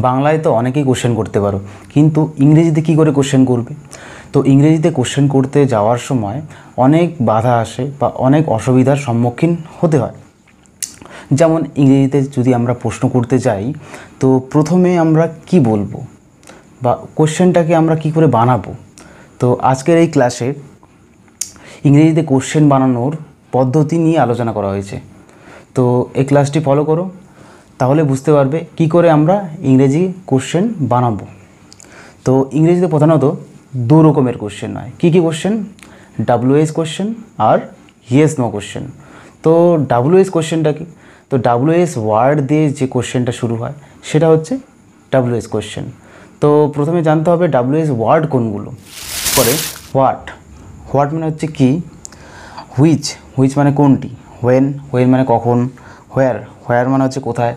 বাংলায় তো অনেকেই কোশ্চেন করতে পারো, কিন্তু ইংরেজিতে কি করে কোশ্চেন করবে? তো ইংরেজিতে কোশ্চেন করতে যাওয়ার সময় অনেক বাধা আসে বা অনেক অসুবিধার সম্মুখীন হতে হয়। যেমন ইংরেজিতে যদি আমরা প্রশ্ন করতে যাই, তো প্রথমে আমরা কি বলবো বা কোশ্চেনটাকে আমরা কি করে বানাবো। তো আজকের এই ক্লাসে ইংরেজিতে কোশ্চেন বানানোর পদ্ধতি নিয়ে আলোচনা করা হয়েছে। তো এই ক্লাসটি ফলো করো, তাহলে বুঝতে পারবে কি করে আমরা ইংরেজি কোশ্চেন বানাবো। তো ইংরেজিতে প্রধানত দু রকমের কোশ্চেন হয়। কী কী কোশ্চেন? WH কোশ্চেন আর ইয়েস নো কোশ্চেন। তো WH কোশ্চেনটা কি? তো WH ওয়ার্ড দিয়ে যে কোশ্চেনটা শুরু হয় সেটা হচ্ছে WH কোশ্চেন। তো প্রথমে জানতে হবে WH ওয়ার্ড কোনগুলো। পরে হোয়াট মানে হচ্ছে কি, হুইচ মানে কোনটি, হোয়েন মানে কখন, হোয়ার মানে হচ্ছে কোথায়,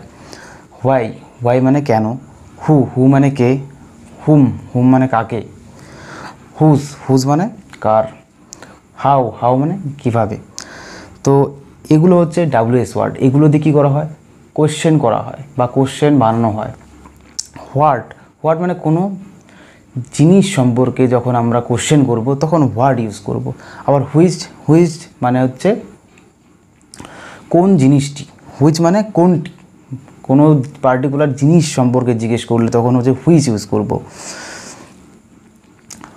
হোয়াই মানে কেন, হু মানে কে, হুম মানে কাকে, হুজ মানে কার, হাউ মানে কিভাবে। তো এগুলো হচ্ছে WH ওয়ার্ড। এগুলো দিয়ে কী করা হয়? কোশ্চেন করা হয় বা কোশ্চেন বানানো হয়। হোয়াট মানে কোনো জিনিস সম্পর্কে যখন আমরা কোশ্চেন করব তখন হোয়াট ইউজ করব। আবার হুইচ মানে হচ্ছে কোন জিনিসটি, হুইচ মানে কোনটি, কোনো পার্টিকুলার জিনিস সম্পর্কে জিজ্ঞেস করলে তখন হচ্ছে হুইচ ইউজ করব।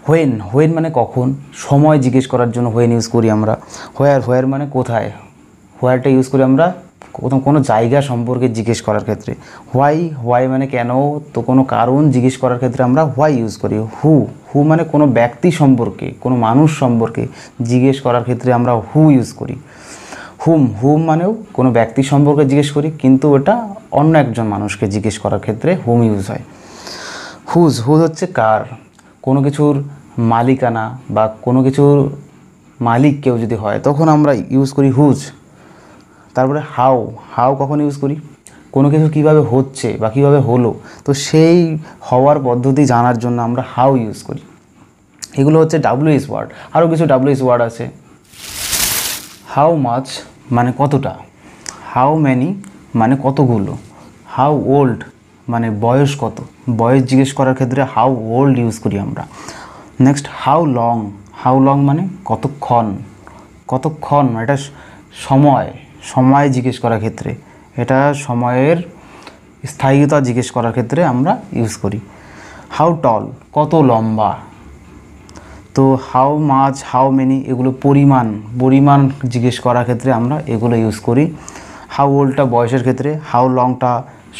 হোয়েন মানে কখন, সময় জিজ্ঞেস করার জন্য হোয়েন ইউজ করি আমরা। হোয়ার মানে কোথায়, হোয়ারটা ইউজ করি আমরা কোনো জায়গা সম্পর্কে জিজ্ঞেস করার ক্ষেত্রে। হোয়াই মানে কেন, তো কোনো কারণ জিজ্ঞেস করার ক্ষেত্রে আমরা হোয়াই ইউজ করি। হু মানে কোনো ব্যক্তি সম্পর্কে, কোনো মানুষ সম্পর্কে জিজ্ঞেস করার ক্ষেত্রে আমরা হু ইউজ করি। হুম মানেও কোনো ব্যক্তি সম্পর্কে জিজ্ঞেস করি, কিন্তু ওটা অন্য একজন মানুষকে জিজ্ঞেস করার ক্ষেত্রে হুম ইউজ হয়। হুজ হচ্ছে কার, কোনো কিছুর মালিকানা বা কোনো কিছুর মালিক কেউ যদি হয় তখন আমরা ইউজ করি হুজ। তারপরে হাউ কখন ইউজ করি? কোনো কিছু কীভাবে হচ্ছে বা কীভাবে হলো, তো সেই হওয়ার পদ্ধতি জানার জন্য আমরা হাউ ইউজ করি। এগুলো হচ্ছে WH ওয়ার্ড। আরও কিছু WH ওয়ার্ড আছে। হাউ মাচ মানে কতটা, হাউ ম্যানি মানে কতগুলো, হাউ ওল্ড মানে বয়স কত, বয়স জিজ্ঞেস করার ক্ষেত্রে হাউ ওল্ড ইউজ করি আমরা। নেক্সট হাউ লং মানে কতক্ষণ এটা সময় জিজ্ঞেস করার ক্ষেত্রে, এটা সময়ের স্থায়ীতা জিজ্ঞেস করার ক্ষেত্রে আমরা ইউজ করি। হাউ টল কত লম্বা। তো হাউ মাচ, হাউ মেনি এগুলো পরিমাণ জিজ্ঞেস করার ক্ষেত্রে আমরা এগুলো ইউজ করি। হাউ ওল্ডটা বয়সের ক্ষেত্রে, হাউ লংটা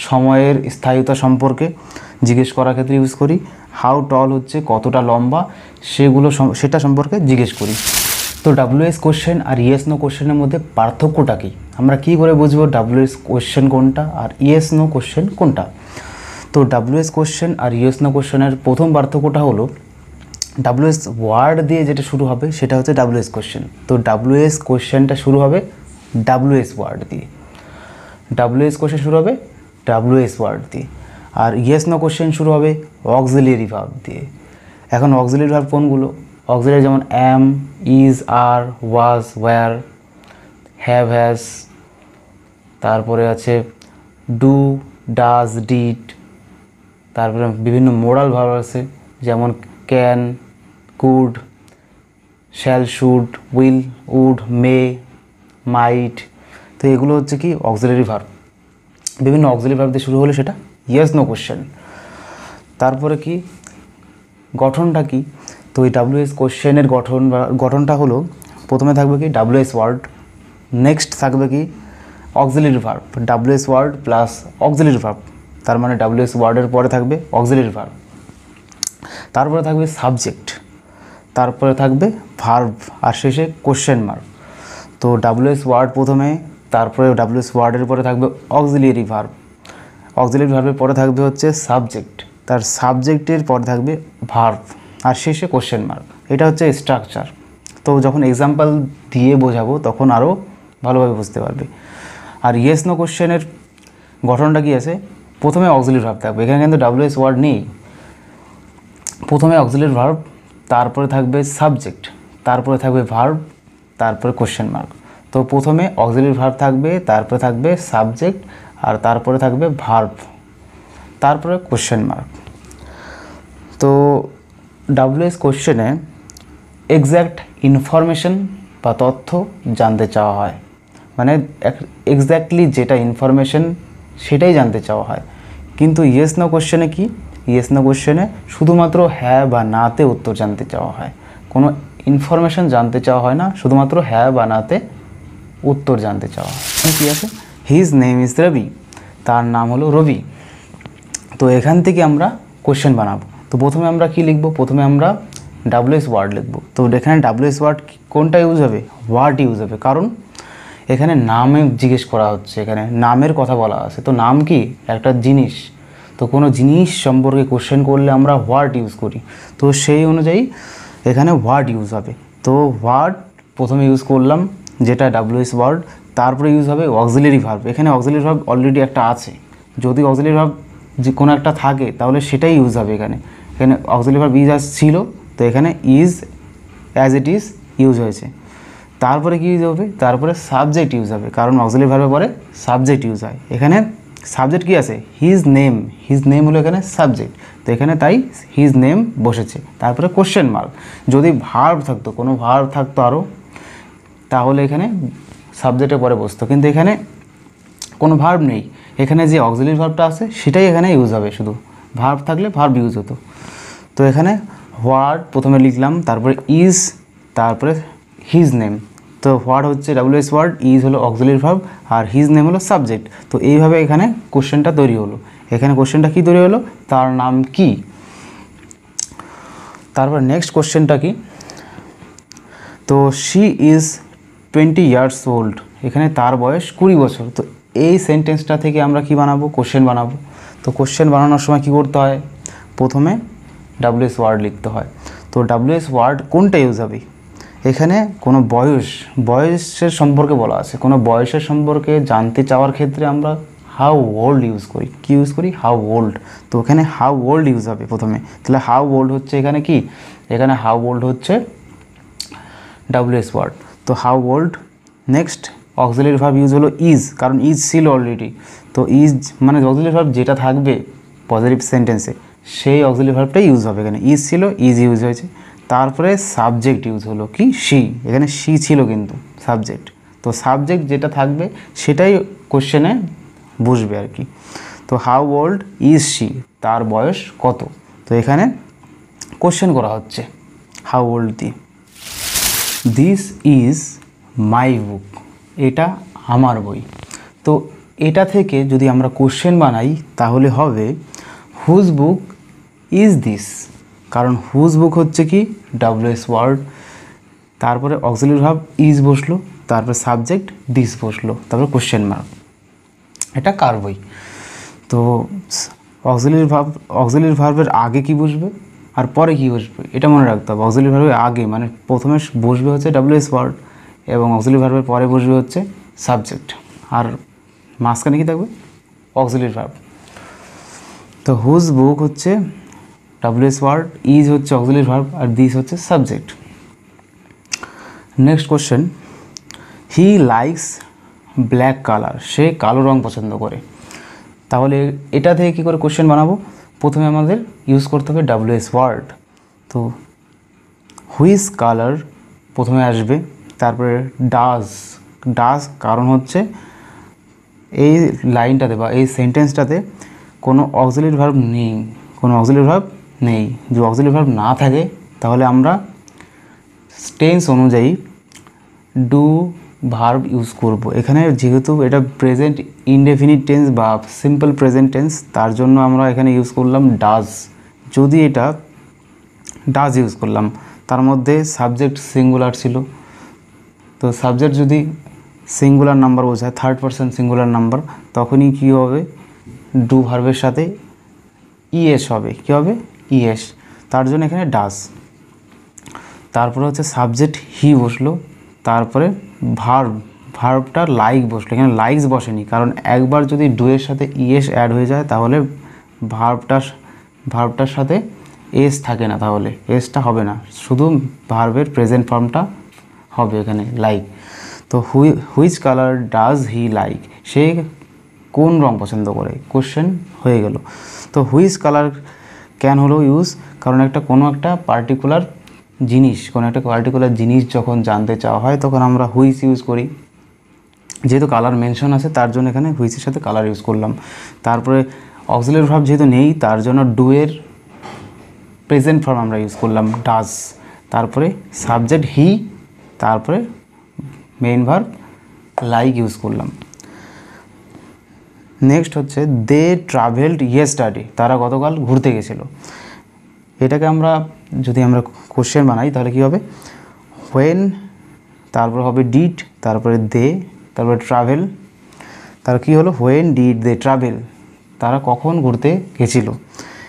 সময়ের স্থায়ীতা সম্পর্কে জিজ্ঞেস করার ক্ষেত্রে ইউজ করি। হাউ টল হচ্ছে কতটা লম্বা, সেটা সম্পর্কে জিজ্ঞেস করি। তো WH কোশ্চেন আর ইয়েস নো কোশ্চেনের মধ্যে পার্থক্যটা কী? আমরা কী করে বুঝবো WH কোশ্চেন কোনটা আর ইয়েস নো কোশ্চেন কোনটা? তো WH কোশ্চেন আর ইয়েস নো কোশ্চেনের প্রথম পার্থক্যটা হলো WH ওয়ার্ড দিয়ে যেটা শুরু হবে সেটা হচ্ছে WH কোশ্চেন। তো WH কোশ্চেনটা শুরু হবে WH ওয়ার্ড দিয়ে, WH কোশ্চেন শুরু হবে WH ওয়ার্ড দিয়ে। আর ইয়েস নো কোশ্চেন শুরু হবে অক্সিলিয়ারি ভার্ব দিয়ে। এখন অক্সিলিয়ারি ভার্ব কোনগুলো? অক্সিলিয়ারি যেমন am, is, are, was, were, have, has, তারপরে আছে ডু, ডাজ, ডিড। তারপরে বিভিন্ন মোরাল ভার্ব আছে যেমন can, could, shall, should, will, would, may, might. তো এগুলো হচ্ছে কি অক্সিলিয়ারি ভার্ব। বিভিন্ন অক্সিলিয়ারি ভার্ব দিয়ে শুরু হলে সেটা ইয়েস নো কোশ্চেন। তারপরে কি গঠনটা কি? তো এই WH কোশ্চেনের গঠনটা হলো প্রথমে থাকবে কি WH ওয়ার্ড, নেক্সট থাকবে কি auxiliary verb, WH word plus auxiliary verb, তার মানে WH ওয়ার্ডের পরে থাকবে অক্সিলিয়ারি ভার্ব, তারপরে থাকবে সাবজেক্ট, তারপরে থাকবে ভার্ব, আর শেষে কোশ্চেন মার্ক। তো WH ওয়ার্ড প্রথমে, তারপরে WH ওয়ার্ডের পরে থাকবে অক্সিলিয়ারি ভার্ব, অক্সিলিয়ারি ভার্বের পরে থাকবে হচ্ছে সাবজেক্ট, তার সাবজেক্টের পরে থাকবে ভার্ব, আর শেষে কোশ্চেন মার্ক। এটা হচ্ছে স্ট্রাকচার। তো যখন এক্সাম্পল দিয়ে বোঝাবো তখন আরও ভালোভাবে বুঝতে পারবে। আর ইয়েস নো কোশ্চেনের গঠনটা কী আছে? প্রথমে অক্সিলিয়ারি ভার্ব থাকবে, এখানে কিন্তু WH ওয়ার্ড নেই। প্রথমে অক্সিলিয়ারি ভার্ব, তারপরে থাকবে সাবজেক্ট, তারপরে থাকবে ভার্ব, তারপরে কোশ্চেন মার্ক। তো প্রথমে অক্সিলিয়ারি ভার্ব থাকবে, তারপরে থাকবে সাবজেক্ট, আর তারপরে থাকবে ভার্ব, তারপরে কোশ্চেন মার্ক। তো ডাব্লিউএস কোশ্চেনে এক্স্যাক্ট ইনফরমেশন বা তথ্য জানতে চাওয়া হয়, মানে এক্স্যাক্টলি যেটা ইনফরমেশন সেটাই জানতে চাওয়া হয়। কিন্তু ইয়েস নো কোশ্চেনে কি, ইয়েস নো কোশ্চেনে শুধুমাত্র হ্যাঁ বা নাতে উত্তর জানতে চাওয়া হয়, কোনো ইনফরমেশন জানতে চাওয়া হয় না, শুধুমাত্র হ্যাঁ বা নাতে উত্তর জানতে চাওয়া হয়। কী আছে, হিজ নেম ইজ রবি, তার নাম হলো রবি। তো এখান থেকে আমরা কোশ্চেন বানাবো। তো প্রথমে আমরা কি লিখব, প্রথমে আমরা ডাব্লিউএস ওয়ার্ড লিখব। তো এখানে ডাব্লিউএস ওয়ার্ড কোনটা ইউজ হবে, হোয়াট ইউজ হবে, কারণ এখানে নামে জিজ্ঞেস করা হচ্ছে, এখানে নামের কথা বলা আছে। তো নাম কি, একটা জিনিস, তো কোনো জিনিস সম্পর্কে কোশ্চেন করলে আমরা হোয়াট ইউজ করি, তো সেই অনুযায়ী এখানে হোয়াট ইউজ হবে। তো হোয়াট প্রথমে ইউজ করলাম, যেটা ডাব্লিউএস ওয়ার্ড। তারপরে ইউজ হবে অক্সিলারি ভার্ব। এখানে অক্সিলারি ভার্ব অলরেডি একটা আছে, যদি অক্সিলারি ভার্ব যে কোনো একটা থাকে তাহলে সেটাই ইউজ হবে। এখানে অক্সিলারি ভার্ব ইজ ছিল, তো এখানে is as it is use হয়েছে। তারপরে কি ইউজ হবে, তারপরে সাবজেক্ট ইউজ হবে, কারণ অক্সিলারি ভার্বের পরে সাবজেক্ট ইউজ হয়। এখানে সাবজেক্ট কি আছে, হিজ নেম, হিজ নেম হলো এখানে সাবজেক্ট, তো এখানে তাই হিজ নেম বসেছে। তারপরে কোশ্চেন মার্ক, যদি ভার্ব থাকতো, কোনো ভার্ব থাকতো আরও, তাহলে এখানে সাবজেক্টের পরে বসতো, কিন্তু এখানে কোনো ভার্ব নেই, এখানে যে অক্সিলারি ভার্বটা আছে সেটাই এখানে ইউজ হবে, শুধু ভার্ব থাকলে ভার্ব ইউজ হতো। তো এখানে হোয়াট প্রথমে লিখলাম, তারপরে ইজ, তারপরে হিজ নেম। তো হোয়াট হচ্ছে ডাব্লিউএস ওয়ার্ড, ইজ হলো অক্সিলারি ভার্ব, আর হিজ নেম হলো সাবজেক্ট। তো এইভাবে এখানে কোশ্চেনটা তৈরি হলো। এখানে কোশ্চেনটা কি তৈরি হলো, তার নাম কি। তারপর নেক্সট কোশ্চেনটা কি, তো শি ইজ 20 ইয়ার্স ওল্ড, এখানে তার বয়স 20 বছর। তো এই সেন্টেন্সটা থেকে আমরা কি বানাবো, কোশ্চেন বানাবো। তো কোশ্চেন বানানোর সময় কি করতে হয়, প্রথমে ডাব্লিউএস ওয়ার্ড লিখতে হয়। তো ডাব্লিউএস ওয়ার্ড কোনটা ইউজ হবে, এখানে কোনো বয়সের সম্পর্কে বলা আছে, কোনো বয়সের সম্পর্কে জানতে চাওয়ার ক্ষেত্রে আমরা হাউ ওল্ড ইউজ করি। কি ইউজ করি, হাউ ওল্ড। তো এখানে হাউ ওল্ড ইউজ হবে প্রথমে। তাহলে হাউ ওল্ড হচ্ছে এখানে কি, এখানে হাউ ওল্ড হচ্ছে ডাব্লিউএস ওয়ার্ড। তো how old. Next auxiliary verb use হলো ইজ, কারণ ইজ ছিল অলরেডি। তো ইজ মানে অক্সিলারি ভার্ব যেটা থাকবে পজিটিভ সেন্টেন্সে সেই অক্সিলারি ভার্বটাই ইউজ হবে। এখানে ইজ ছিল, ইজ ইউজ হয়েছে। তারপরে সাবজেক্ট ইউজ হলো কি, শি, এখানে শি ছিল কিন্তু সাবজেক্ট। তো সাবজেক্ট যেটা থাকবে সেটাই কোশ্চেনে বসবে আর কি। তো হাউ ওল্ড ইজ শি, তার বয়স কত। তো এখানে কোশ্চেন করা হচ্ছে হাউ ওল্ড দিয়ে। দিস ইজ মাই বুক, এটা আমার বই। তো এটা থেকে যদি আমরা কোশ্চেন বানাই তাহলে হবে হুজ বুক ইজ দিস, কারণ হুজ বুক হচ্ছে কি ডাব্লিউএস ওয়ার্ড, তারপরে অক্সিলারি ভার্ব ইজ বসলো, তারপরে সাবজেক্ট দিস বসলো, তারপরে কোশ্চেন মার্ক, এটা কার বই। তো অক্সিলারি ভার্বের আগে কি বসবে আর পরে কি বসবে এটা মনে রাখতে হবে। অক্সিলারি ভার্বের আগে মানে প্রথমে বসবে হচ্ছে ডাব্লিউএস ওয়ার্ড, এবং অক্সিলারি ভার্বের পরে বসবে হচ্ছে সাবজেক্ট, আর মাঝখানে কি থাকবে অক্সিলারি ভার্ব। তো হুজ বুক হচ্ছে ডাব্লিউএস ওয়ার্ড, ইজ হচ্ছে অক্সিলারি ভার্ব, আর দিস হচ্ছে subject. Next question, he likes black colour, সে কালো রং পছন্দ করে। তাহলে এটা থেকে কী করে কোশ্চেন বানাবো, প্রথমে আমাদের ইউজ করতে হবে ডাব্লিউএস ওয়ার্ড। তো হুইচ কালার প্রথমে আসবে, তারপরে ডাজ কারণ হচ্ছে এই লাইনটাতে বা এই সেন্টেন্সটাতে কোনো অক্সিলারি ভার্ব নেই, যদি অক্সিলারি ভার্ব না থাকে তাহলে আমরা টেন্স অনুযায়ী ডু ভার্ব ইউজ করব। এখানে যেহেতু এটা প্রেজেন্ট ইনডেফিনিট টেন্স বা সিম্পল প্রেজেন্ট টেন্স, তার জন্য আমরা এখানে ইউজ করলাম ডাজ। যদি এটা ডাজ ইউজ করলাম, তার মধ্যে সাবজেক্ট সিঙ্গুলার ছিল, তো সাবজেক্ট যদি সিঙ্গুলার নাম্বার বোঝায়, থার্ড পারসন সিঙ্গুলার নাম্বার, তখনই কী হবে, ডু ভার্বের সাথে ইএস হবে। কী হবে, ইএস, তার জন্য এখানে তারপরে হচ্ছে সাবজেক্ট হি বসলো, তারপরে ভার্বটা লাইক বসলো। এখানে লাইকস বসেনি, কারণ একবার যদি ডুয়ের সাথে ইএস অ্যাড হয়ে যায় তাহলে ভার্বটার সাথে এস থাকে না, তাহলে এসটা হবে না, শুধু ভার্বের প্রেজেন্ট ফর্মটা হবে এখানে লাইক। তো which colour does he like, সে কোন রং পছন্দ করে, কোশ্চেন হয়ে গেল। তো হুইচ কালার ক্যান হলো ইউজ, কারণ কোনো একটা পার্টিকুলার জিনিস যখন জানতে চাওয়া হয় তখন আমরা হুইচ ইউজ করি। যেহেতু কালার মেনশন আছে তার জন্য এখানে হুইচের সাথে কালার ইউজ করলাম। তারপরে অক্সিলারি ভার্ব যেহেতু নেই তার জন্য ডু এর প্রেজেন্ট ফর্ম আমরা ইউজ করলাম ডাজ। তারপরে সাবজেক্ট হি, তারপরে মেইন ভার্ব লাইক ইউজ করলাম। নেক্সট হচ্ছে দে ট্রাভেলড ইয়েস্টারডে, তারা গতকাল ঘুরতে গেছিলো। এটাকে আমরা যদি আমরা কোশ্চেন বানাই তাহলে কী হবে, হোয়েন, তারপর হবে ডিড, তারপরে দে, তারপরে ট্রাভেল, তার কী হলো হোয়েন ডিড দে ট্রাভেল, তারা কখন ঘুরতে গেছিলো।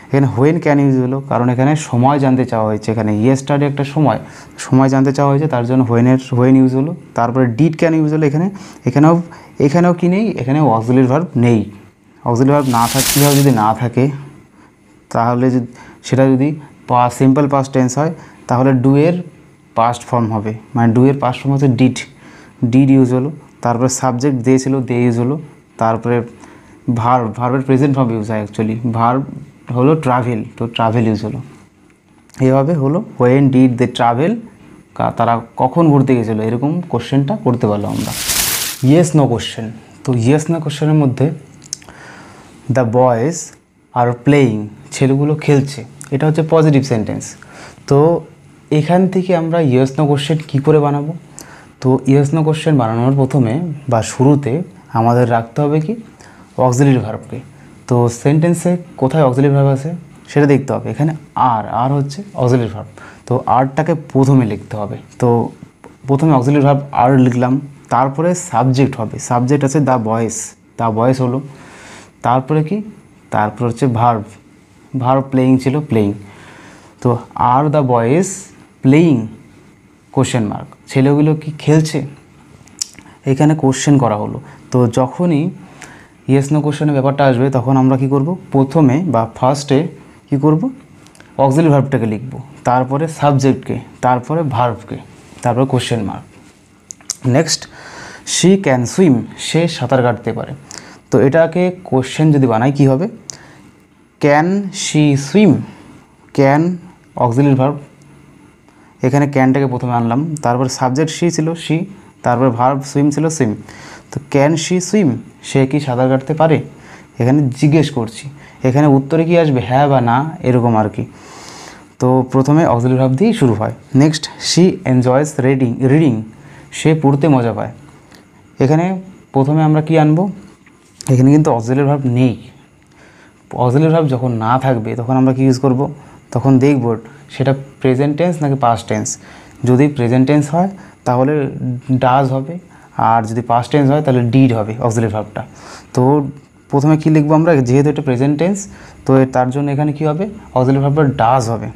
এখানে হোয়েন ক্যান ইউজ হলো কারণ এখানে সময় জানতে চাওয়া হয়েছে, এখানে ইয়েস্টারডে একটা সময় জানতে চাওয়া হয়েছে তার জন্য হোয়েন ইউজ হলো। তারপরে ডিড ক্যান ইউজ হলো, এখানেও কি নেই, এখানেও অক্সিলারি ভার্ব নেই। অক্সিলারি ভার্ব না থাকে, কীভাবে যদি না থাকে তাহলে সেটা যদি সিম্পল পাস্ট টেন্স হয় তাহলে ডু এর পাস্ট ফর্ম হবে, মানে ডু এর পাস্ট ফর্ম হচ্ছে ডিড ইউজ হলো। তারপরে সাবজেক্ট দে ছিল, দে ইউজ হলো। তারপরে ভার্বের প্রেজেন্ট ফর্ম ইউজ হয়, অ্যাকচুয়ালি ভার্ব হলো ট্রাভেল, তো ট্রাভেল ইউজ হলো। এইভাবে হলো হোয়েন ডিড দে ট্রাভেল, তারা কখন ঘুরতে গেছিলো, এরকম কোশ্চেনটা করতে পারলাম আমরা। ইয়েস নো কোশ্চেন, তো ইয়েস নো কোশ্চেনের মধ্যে দ্য বয়েজ আর প্লেয়িং, ছেলেগুলো খেলছে, এটা হচ্ছে পজিটিভ সেন্টেন্স। তো এখান থেকে আমরা ইয়েস নো কোশ্চেন কী করে বানাবো, তো ইয়েস নো কোশ্চেন বানানোর প্রথমে বা শুরুতে আমাদের রাখতে হবে কি অক্সিলারি ভার্বকে। তো সেন্টেন্সে কোথায় অক্সিলারি ভার্ব আছে সেটা দেখতে হবে। এখানে আর হচ্ছে অক্সিলারি ভার্ব, তো আরটাকে প্রথমে লিখতে হবে। তো প্রথমে অক্সিলারি ভার্ব আর লিখলাম, তারপরে সাবজেক্ট হবে, সাবজেক্ট আছে দ্য বয়েস হলো। তারপরে তারপর হচ্ছে ভার্ব প্লেয়িং ছিল, প্লেয়িং। তো are the boys playing question mark, ছেলেগুলো কি খেলছে, এখানে কোশ্চেন করা হলো। তো যখনই ইয়েস নো কোশ্চেনের ব্যাপারটা আসবে তখন আমরা কি করব, প্রথমে বা ফার্স্টে কি করব, অক্সিলারি ভার্বটাকে লিখব, তারপরে সাবজেক্টকে, তারপরে ভার্বকে, তারপরে question mark. Next she can swim, সে সাঁতার কাটতে পারে। তো এটাকে কোশ্চেন যদি বানাই কি হবে, can she swim, can auxiliary verb, এখানে ক্যানটাকে প্রথমে আনলাম, তারপরে সাবজেক্ট শি ছিল, শি, তারপরে ভার্ব সুইম ছিল, সুইম। তো ক্যান শি সুইম, সে কি সাঁতার কাটতে পারে, এখানে জিজ্ঞেস করছি। এখানে উত্তরে কি আসবে, হ্যাঁ বা না, এরকম আর কি। তো প্রথমে অক্সিলারি ভার্ব দিয়েই শুরু হয়। নেক্সট শি এনজয়স রিডিং, সে পড়তে মজা পায়। এখানে প্রথমে আমরা কি আনবো, এখানে কিন্তু অক্সিলারি ভার্ব নেই। অক্সিলারি ভার্ব যখন না থাকবে তখন আমরা কি ইউজ করব, তখন দেখব সেটা প্রেজেন্ট টেন্স নাকি পাস্ট টেন্স। যদি প্রেজেন্ট টেন্স হয় তাহলে ডাজ হবে, আর যদি পাস্ট টেন্স হয় তাহলে ডিড হবে অক্সিলারি ভার্বটা। তো প্রথমে কি লিখবো আমরা, যেহেতু এটা প্রেজেন্ট টেন্স তো তার জন্য এখানে কি হবে, অক্সিলারি ভার্বটা ডাজ হবে।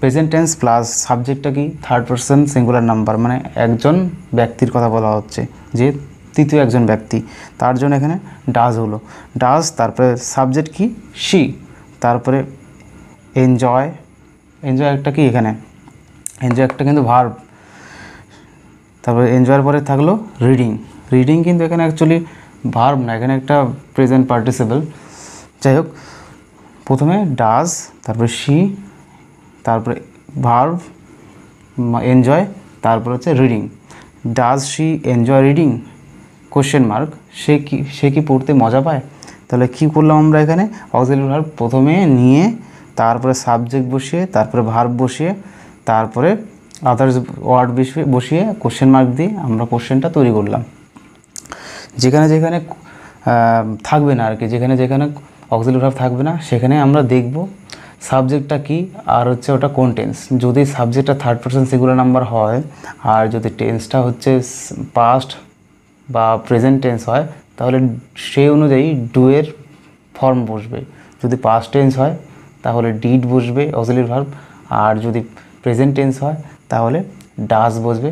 প্রেজেন্ট টেন্স প্লাস সাবজেক্টটা কি থার্ড পারসন সিঙ্গুলার নাম্বার, মানে একজন ব্যক্তির কথা বলা হচ্ছে, যে তৃতীয় একজন ব্যক্তি, তার জন্য এখানে ডাজ হলো, ডাজ। তারপরে সাবজেক্ট কি শি, তারপরে এনজয় একটা কি, এখানে এনজয় একটা কিন্তু ভার্ব, তারপরে এনজয়ের পরে থাকলো রিডিং কিন্তু এখানে অ্যাকচুয়ালি ভার্ব না, এখানে একটা প্রেজেন্ট পার্টিসিপল। যাই হোক, প্রথমে ডাজ, তারপরে শি, তারপরে ভার্ব এনজয়, তারপর হচ্ছে reading. Does she enjoy reading question mark, সে কি পড়তে মজা পায়। তাহলে কি করলাম আমরা, এখানে অক্সিলারি ভার্ব প্রথমে নিয়ে তারপরে সাবজেক্ট বসিয়ে, তারপরে ভার্ব বসিয়ে, তারপরে আদার্স ওয়ার্ড বসিয়ে কোশ্চেন মার্ক দিয়ে আমরা কোশ্চেনটা তৈরি করলাম। যেখানে থাকবে না আর কি, যেখানে অক্সিলারি ভার্ব থাকবে না সেখানে আমরা দেখব সাবজেক্টটা কি আর হচ্ছে ওটা কোন টেন্স। যদি সাবজেক্টটা থার্ড পারসন সিঙ্গুলার নাম্বার হয় আর যদি টেন্সটা হচ্ছে পাস্ট বা প্রেজেন্ট টেন্স হয় তাহলে সেই অনুযায়ী ডু এর ফর্ম বসবে। যদি পাস্ট টেন্স হয় তাহলে ডিড বসবে অক্সিলারি ভার্ব, আর যদি প্রেজেন্ট টেন্স হয় তাহলে ডাজ বসবে